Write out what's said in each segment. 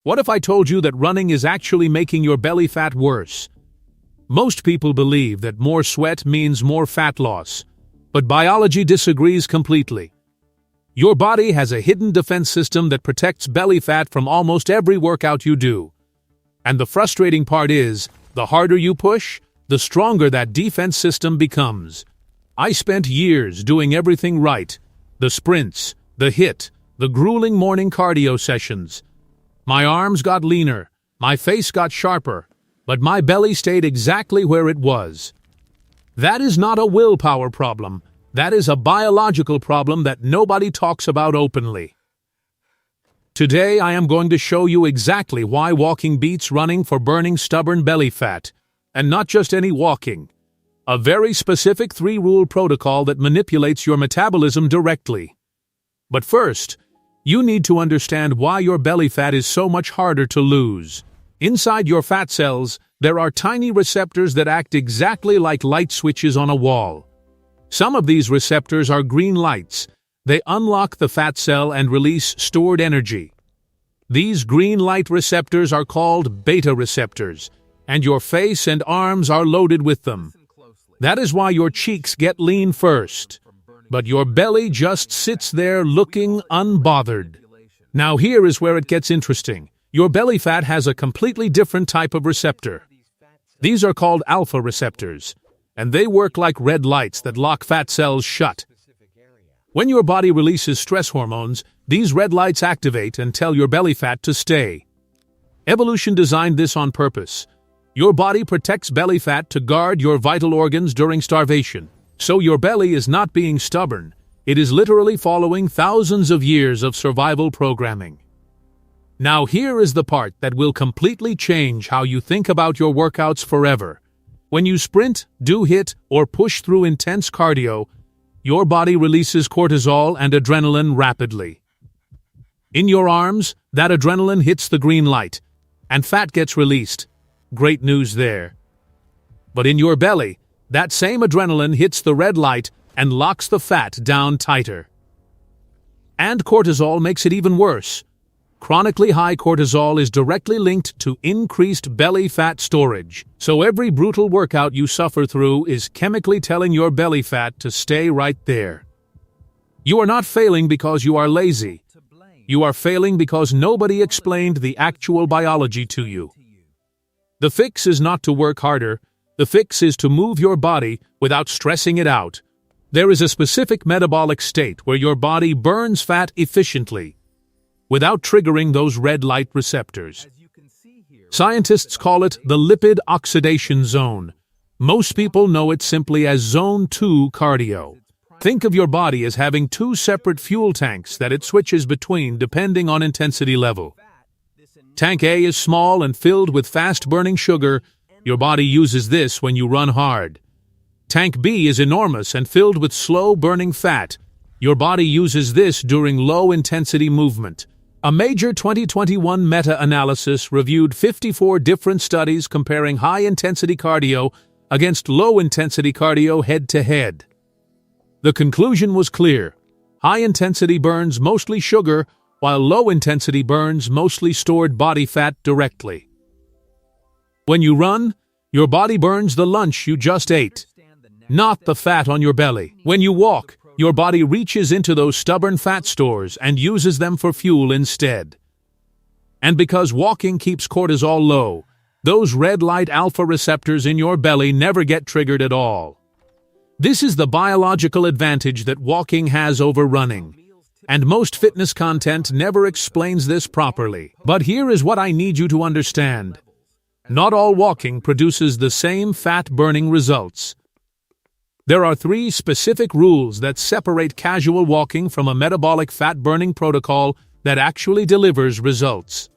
What if I told you that running is actually making your belly fat worse? Most people believe that more sweat means more fat loss, but biology disagrees completely. Your body has a hidden defense system that protects belly fat from almost every workout you do. And the frustrating part is, the harder you push, the stronger that defense system becomes. I spent years doing everything right: the sprints, the HIIT, the grueling morning cardio sessions. My arms got leaner, my face got sharper, but my belly stayed exactly where it was. That is not a willpower problem. That is a biological problem that nobody talks about openly. Today I am going to show you exactly why walking beats running for burning stubborn belly fat. And not just any walking. A very specific 3-rule protocol that manipulates your metabolism directly. But first, you need to understand why your belly fat is so much harder to lose. Inside your fat cells, there are tiny receptors that act exactly like light switches on a wall. Some of these receptors are green lights. They unlock the fat cell and release stored energy. These green light receptors are called beta receptors, and your face and arms are loaded with them. That is why your cheeks get lean first, but your belly just sits there looking unbothered. Now here is where it gets interesting. Your belly fat has a completely different type of receptor. These are called alpha receptors, and they work like red lights that lock fat cells shut. When your body releases stress hormones, these red lights activate and tell your belly fat to stay. Evolution designed this on purpose. Your body protects belly fat to guard your vital organs during starvation. So your belly is not being stubborn. It is literally following thousands of years of survival programming. Now here is the part that will completely change how you think about your workouts forever. When you sprint, do HIIT, or push through intense cardio, your body releases cortisol and adrenaline rapidly. In your arms, that adrenaline hits the green light, and fat gets released. Great news there. But in your belly, that same adrenaline hits the red light and locks the fat down tighter. And cortisol makes it even worse. Chronically high cortisol is directly linked to increased belly fat storage. So every brutal workout you suffer through is chemically telling your belly fat to stay right there. You are not failing because you are lazy. You are failing because nobody explained the actual biology to you. The fix is not to work harder. The fix is to move your body without stressing it out. There is a specific metabolic state where your body burns fat efficiently, without triggering those red light receptors. Scientists call it the lipid oxidation zone. Most people know it simply as Zone 2 cardio. Think of your body as having 2 separate fuel tanks that it switches between depending on intensity level. Tank A is small and filled with fast-burning sugar. Your body uses this when you run hard. Tank B is enormous and filled with slow-burning fat. Your body uses this during low-intensity movement. A major 2021 meta-analysis reviewed 54 different studies comparing high-intensity cardio against low-intensity cardio head-to-head. The conclusion was clear. High-intensity burns mostly sugar, while low-intensity burns mostly stored body fat directly. When you run, your body burns the lunch you just ate, not the fat on your belly. When you walk, your body reaches into those stubborn fat stores and uses them for fuel instead. And because walking keeps cortisol low, those red light alpha receptors in your belly never get triggered at all. This is the biological advantage that walking has over running. And most fitness content never explains this properly. But here is what I need you to understand. Not all walking produces the same fat-burning results. There are 3 specific rules that separate casual walking from a metabolic fat-burning protocol that actually delivers results.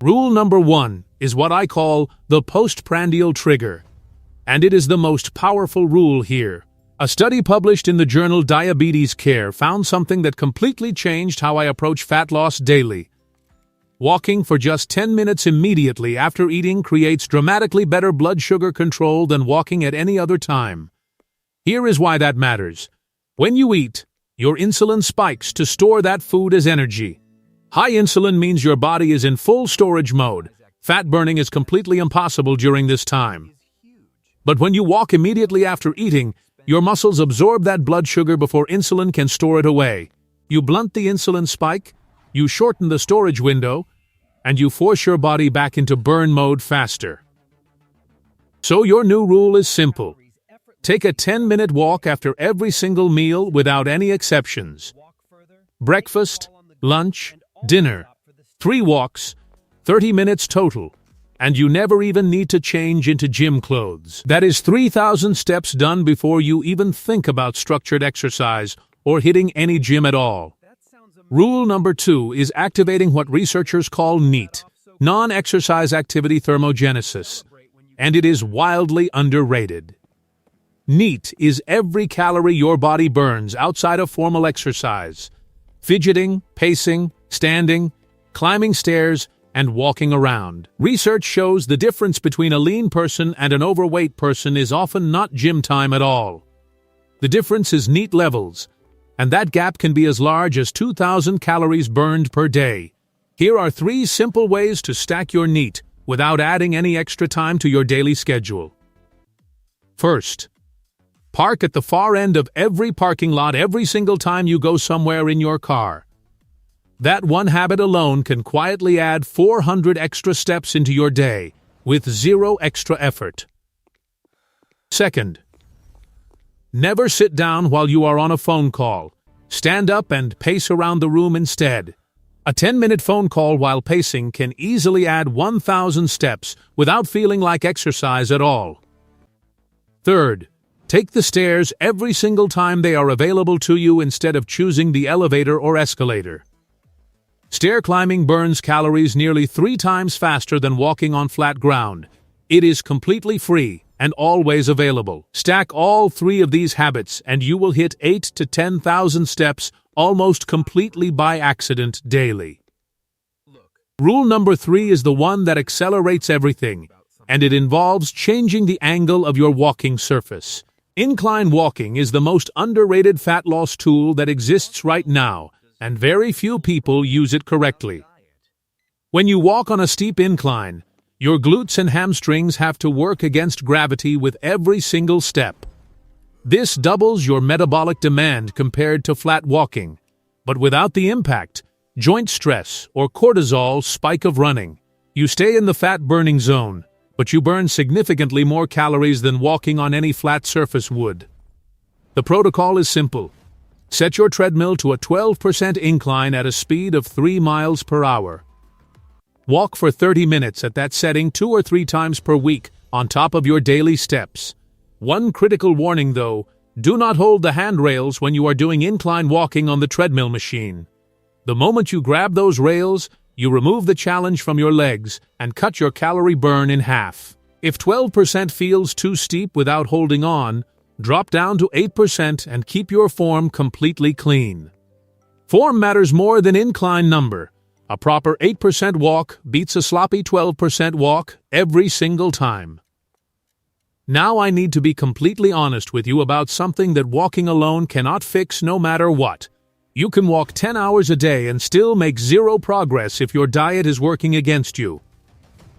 Rule number 1 is what I call the postprandial trigger, and it is the most powerful rule here. A study published in the journal Diabetes Care found something that completely changed how I approach fat loss daily. Walking for just 10 minutes immediately after eating creates dramatically better blood sugar control than walking at any other time. Here is why that matters. When you eat, your insulin spikes to store that food as energy. High insulin means your body is in full storage mode. Fat burning is completely impossible during this time. But when you walk immediately after eating, your muscles absorb that blood sugar before insulin can store it away. You blunt the insulin spike, you shorten the storage window, and you force your body back into burn mode faster. So your new rule is simple. Take a 10-minute walk after every single meal without any exceptions. Breakfast, lunch, dinner. 3 walks, 30 minutes total. And you never even need to change into gym clothes. That is 3,000 steps done before you even think about structured exercise or hitting any gym at all. Rule number 2 is activating what researchers call NEAT, non-exercise activity thermogenesis, and it is wildly underrated. NEAT is every calorie your body burns outside of formal exercise. Fidgeting, pacing, standing, climbing stairs, and walking around. Research shows the difference between a lean person and an overweight person is often not gym time at all. The difference is NEAT levels, and that gap can be as large as 2,000 calories burned per day. Here are 3 simple ways to stack your NEAT without adding any extra time to your daily schedule. First, park at the far end of every parking lot every single time you go somewhere in your car. That one habit alone can quietly add 400 extra steps into your day, with 0 extra effort. Second, never sit down while you are on a phone call. Stand up and pace around the room instead. A 10-minute phone call while pacing can easily add 1,000 steps without feeling like exercise at all. Third, take the stairs every single time they are available to you instead of choosing the elevator or escalator. Stair climbing burns calories nearly 3 times faster than walking on flat ground. It is completely free and always available. Stack all 3 of these habits and you will hit 8,000 to 10,000 steps almost completely by accident daily. Rule number 3 is the one that accelerates everything, and it involves changing the angle of your walking surface. Incline walking is the most underrated fat loss tool that exists right now, and very few people use it correctly. When you walk on a steep incline, your glutes and hamstrings have to work against gravity with every single step. This doubles your metabolic demand compared to flat walking, but without the impact, joint stress, or cortisol spike of running. You stay in the fat-burning zone, but you burn significantly more calories than walking on any flat surface would. The protocol is simple. Set your treadmill to a 12% incline at a speed of 3 miles per hour. Walk for 30 minutes at that setting 2 or 3 times per week on top of your daily steps. One critical warning though, do not hold the handrails when you are doing incline walking on the treadmill machine. The moment you grab those rails, you remove the challenge from your legs and cut your calorie burn in half. If 12% feels too steep without holding on, drop down to 8% and keep your form completely clean. Form matters more than incline number. A proper 8% walk beats a sloppy 12% walk every single time. Now I need to be completely honest with you about something that walking alone cannot fix no matter what. You can walk 10 hours a day and still make 0 progress if your diet is working against you.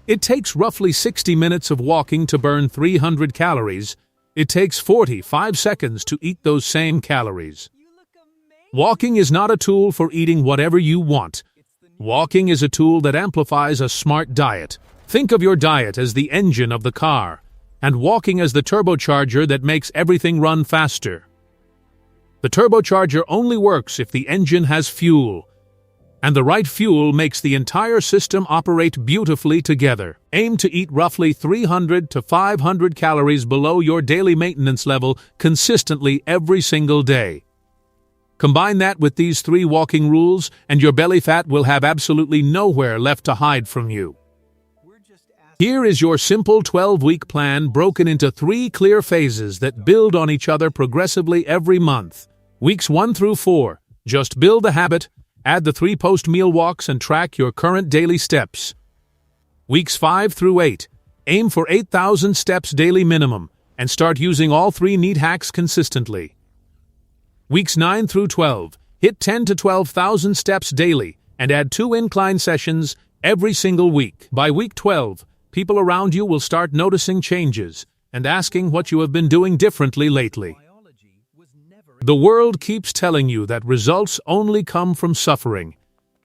It takes roughly 60 minutes of walking to burn 300 calories. It takes 45 seconds to eat those same calories. Walking is not a tool for eating whatever you want. Walking is a tool that amplifies a smart diet. Think of your diet as the engine of the car, and walking as the turbocharger that makes everything run faster. The turbocharger only works if the engine has fuel, and the right fuel makes the entire system operate beautifully together. Aim to eat roughly 300 to 500 calories below your daily maintenance level consistently every single day. Combine that with these 3 walking rules, and your belly fat will have absolutely nowhere left to hide from you. Here is your simple 12-week plan broken into 3 clear phases that build on each other progressively every month. Weeks 1 through 4, just build the habit, add the 3 post-meal walks and track your current daily steps. Weeks 5 through 8, aim for 8,000 steps daily minimum and start using all 3 NEAT hacks consistently. Weeks 9 through 12, hit 10 to 12,000 steps daily and add 2 incline sessions every single week. By week 12, people around you will start noticing changes and asking what you have been doing differently lately. The world keeps telling you that results only come from suffering,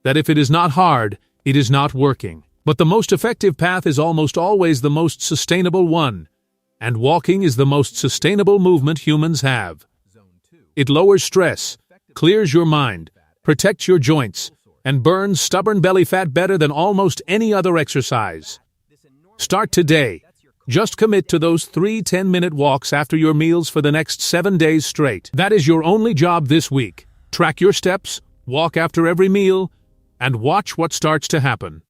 that if it is not hard, it is not working. But the most effective path is almost always the most sustainable one, and walking is the most sustainable movement humans have. It lowers stress, clears your mind, protects your joints, and burns stubborn belly fat better than almost any other exercise. Start today. Just commit to those 3 10-minute walks after your meals for the next 7 days straight. That is your only job this week. Track your steps, walk after every meal, and watch what starts to happen.